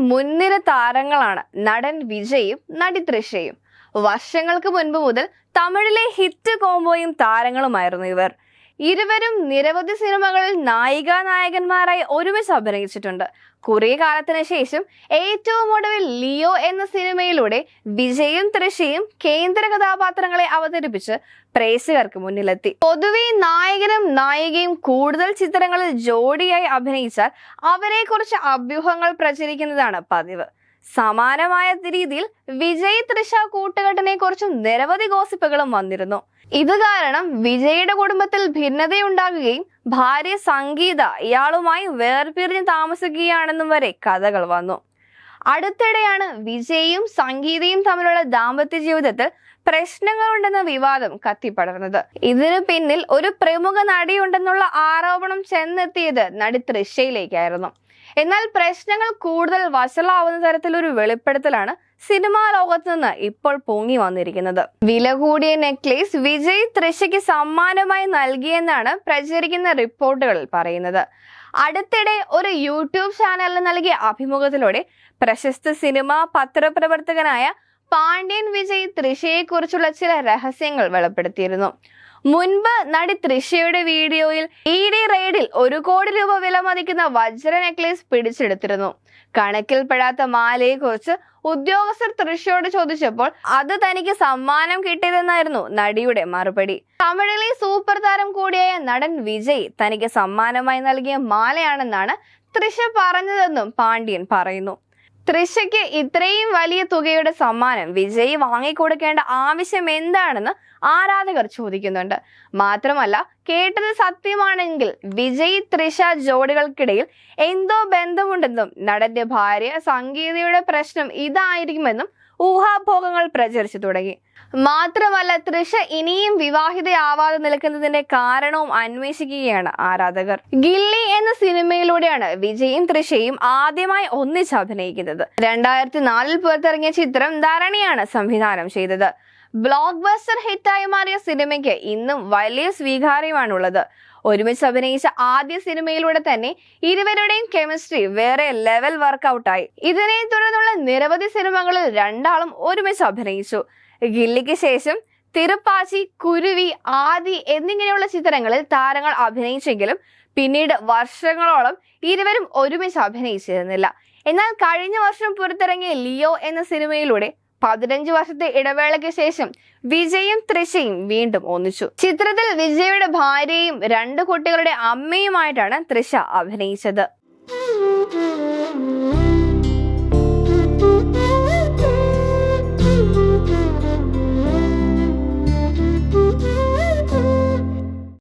മുൻനിര താരങ്ങളാണ് നടൻ വിജയും നടി തൃഷയും. വർഷങ്ങൾക്ക് മുൻപ് മുതൽ തമിഴിലെ ഹിറ്റ് കോംബോയും താരങ്ങളുമായിരുന്നു ഇവർ. ഇരുവരും നിരവധി സിനിമകളിൽ നായികാനായകന്മാരായി ഒരുമിച്ച് അഭിനയിച്ചിട്ടുണ്ട്. കുറെ കാലത്തിന് ശേഷം ഏറ്റവും ഒടുവിൽ ലിയോ എന്ന സിനിമയിലൂടെ വിജയും തൃഷയും കേന്ദ്ര കഥാപാത്രങ്ങളെ അവതരിപ്പിച്ച് പ്രേക്ഷകർക്ക് മുന്നിലെത്തി. പൊതുവെ നായകനും നായികയും കൂടുതൽ ചിത്രങ്ങളിൽ ജോഡിയായി അഭിനയിച്ചാൽ അവരെക്കുറിച്ച് അഭ്യൂഹങ്ങൾ പ്രചരിക്കുന്നതാണ് പതിവ്. സമാനമായ രീതിയിൽ വിജയ് തൃഷ കൂട്ടുകെട്ടിനെ കുറിച്ചും നിരവധി ഗോസിപ്പുകളും വന്നിരുന്നു. ഇത് കാരണം വിജയുടെ കുടുംബത്തിൽ ഭിന്നതയുണ്ടാകുകയും ഭാര്യ സംഗീത ഇയാളുമായി വേർപിരിഞ്ഞ് താമസിക്കുകയാണെന്നും വരെ കഥകൾ വന്നു. അടുത്തിടെയാണ് വിജയും സംഗീതയും തമ്മിലുള്ള ദാമ്പത്യ ജീവിതത്തിൽ പ്രശ്നങ്ങളുണ്ടെന്ന വിവാദം കത്തിപ്പടർന്നത്. ഇതിനു പിന്നിൽ ഒരു പ്രമുഖ നടിയുണ്ടെന്നുള്ള ആരോപണം ചെന്നെത്തിയത് നടി തൃഷയിലേക്കായിരുന്നു. എന്നാൽ പ്രശ്നങ്ങൾ കൂടുതൽ വഷളാവുന്ന തരത്തിലൊരു വെളിപ്പെടുത്തലാണ് സിനിമാ ലോകത്ത് നിന്ന് ഇപ്പോൾ പൊങ്ങി വന്നിരിക്കുന്നത്. വില കൂടിയ നെക്ലേസ് വിജയ് തൃഷയ്ക്ക് സമ്മാനമായി നൽകിയെന്നാണ് പ്രചരിക്കുന്ന റിപ്പോർട്ടുകളിൽ പറയുന്നത്. അടുത്തിടെ ഒരു യൂട്യൂബ് ചാനലിന് നൽകിയ അഭിമുഖത്തിലൂടെ പ്രശസ്ത സിനിമ പത്രപ്രവർത്തകനായ പാണ്ഡ്യൻ വിജയ് തൃഷയെ കുറിച്ചുള്ള ചില രഹസ്യങ്ങൾ വെളിപ്പെടുത്തിയിരുന്നു. മുൻപ് നടി തൃഷയുടെ വീഡിയോയിൽ ED റെയ്ഡിൽ 1 കോടി രൂപ വില മതിക്കുന്ന വജ്ര നെക്ലേസ് പിടിച്ചെടുത്തിരുന്നു. കണക്കിൽപ്പെടാത്ത മാലയെ കുറിച്ച് ഉദ്യോഗസ്ഥർ തൃഷയോട് ചോദിച്ചപ്പോൾ അത് തനിക്ക് സമ്മാനം കിട്ടിയതെന്നായിരുന്നു നടിയുടെ മറുപടി. തമിഴിലെ സൂപ്പർ താരം കൂടിയായ നടൻ വിജയ് തനിക്ക് സമ്മാനമായി നൽകിയ മാലയാണെന്നാണ് തൃഷ പറഞ്ഞതെന്നും പാണ്ഡ്യൻ പറയുന്നു. തൃഷയ്ക്ക് ഇത്രയും വലിയ തുകയുടെ സമ്മാനം വിജയ് വാങ്ങിക്കൊടുക്കേണ്ട ആവശ്യം എന്താണെന്ന് ആരാധകർ ചോദിക്കുന്നുണ്ട്. മാത്രമല്ല, കേട്ടത് സത്യമാണെങ്കിൽ വിജയ് തൃഷ ജോഡികൾക്കിടയിൽ എന്തോ ബന്ധമുണ്ടെന്നും നടന്റെ ഭാര്യ സംഗീതയുടെ പ്രശ്നം ഇതായിരിക്കുമെന്നും ഊഹാഭോഗങ്ങൾ പ്രചരിച്ചു തുടങ്ങി. മാത്രമല്ല, തൃഷ ഇനിയും വിവാഹിതയാവാതെ നിൽക്കുന്നതിന്റെ കാരണവും അന്വേഷിക്കുകയാണ് ആരാധകർ. ഗില്ലി എന്ന സിനിമയിലൂടെയാണ് വിജയും തൃഷയും ആദ്യമായി ഒന്നിച്ച് അഭിനയിക്കുന്നത്. 2004 പുറത്തിറങ്ങിയ ചിത്രം ധരണിയാണ് സംവിധാനം ചെയ്തത്. ബ്ലോക്ക് ബസ്റ്റർ ഹിറ്റായി മാറിയ സിനിമയ്ക്ക് ഇന്നും വലിയ സ്വീകാര്യമാണുള്ളത്. ഒരുമിച്ച് അഭിനയിച്ച ആദ്യ സിനിമയിലൂടെ തന്നെ ഇരുവരുടെയും കെമിസ്ട്രി വേറെ ലെവൽ വർക്കൗട്ടായി. ഇതിനെ തുടർന്നുള്ള നിരവധി സിനിമകളിൽ രണ്ടാളും ഒരുമിച്ച് അഭിനയിച്ചു. ഗില്ലിക്ക് ശേഷം തിരുപ്പാച്ചി, കുരുവി, ആദി എന്നിങ്ങനെയുള്ള ചിത്രങ്ങളിൽ താരങ്ങൾ അഭിനയിച്ചെങ്കിലും പിന്നീട് വർഷങ്ങളോളം ഇരുവരും ഒരുമിച്ച് അഭിനയിച്ചിരുന്നില്ല. എന്നാൽ കഴിഞ്ഞ വർഷം പുറത്തിറങ്ങിയ ലിയോ എന്ന സിനിമയിലൂടെ 15 വർഷത്തെ ഇടവേളയ്ക്ക് ശേഷം വിജയും തൃഷയും വീണ്ടും ഒന്നിച്ചു. ചിത്രത്തിൽ വിജയുടെ ഭാര്യയും 2 കുട്ടികളുടെ അമ്മയുമായിട്ടാണ് തൃഷ അഭിനയിച്ചത്.